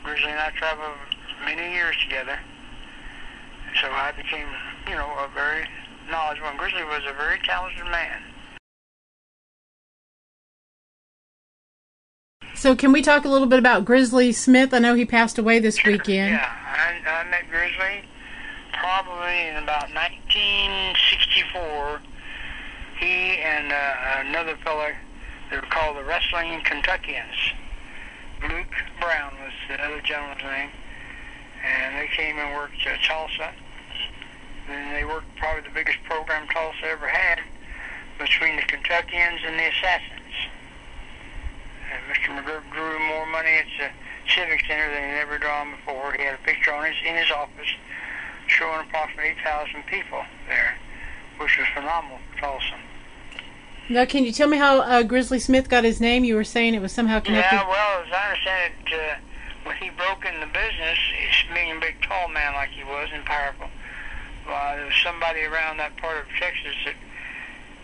Grizzly and I traveled many years together. So I became, a very knowledgeable. And Grizzly was a very talented man. So can we talk a little bit about Grizzly Smith? I know he passed away this weekend. Yeah, I met Grizzly probably in about 1964. He and another fellow, they were called the Wrestling Kentuckians. Luke Brown was the other gentleman's name. And they came and worked at Tulsa. And they worked probably the biggest program Tulsa ever had between the Kentuckians and the Assassins. And Mr. McGurk drew more money at the Civic Center than he'd ever drawn before. He had a picture in his office showing approximately 8,000 people there, which was phenomenal for Tulsa. Now, can you tell me how Grizzly Smith got his name? You were saying it was somehow connected. Yeah, well, as I understand it, when he broke in the business, being a big, tall man like he was and powerful, there was somebody around that part of Texas that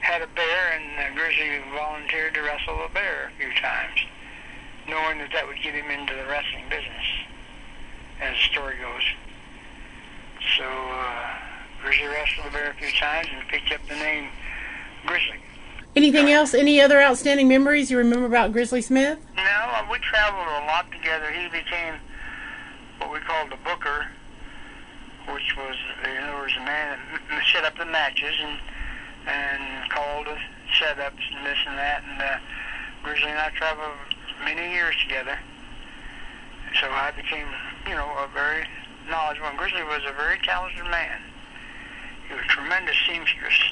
had a bear, and Grizzly volunteered to wrestle a bear a few times, knowing that would get him into the wrestling business, as the story goes. So Grizzly wrestled a bear a few times and picked up the name Grizzly. Anything else? Any other outstanding memories you remember about Grizzly Smith? No, we traveled a lot together. He became what we called the booker, which was, in other words, the man that set up the matches and called the setups and this and that. And Grizzly and I traveled many years together. So I became, a very knowledgeable. And Grizzly was a very talented man. He was a tremendous seamstress.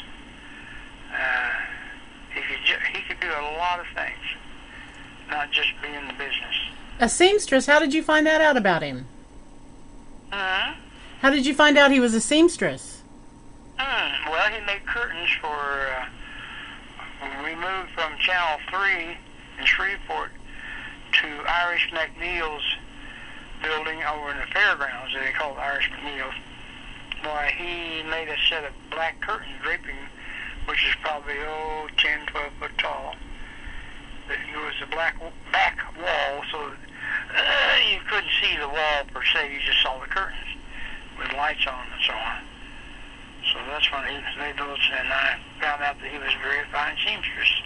He could do a lot of things, not just be in the business. A seamstress? How did you find that out about him? Uh-huh. How did you find out he was a seamstress? Well, he made curtains for, when we moved from Channel 3 in Shreveport to Irish McNeil's building over in the fairgrounds, they call it Irish McNeil's. Why, he made a set of black curtain draping, which is probably, 10, 12 foot tall. It was a black back wall, so you couldn't see the wall per se, you just saw the curtains with lights on and so on. So that's when he made those, and I found out that he was a very fine seamstress.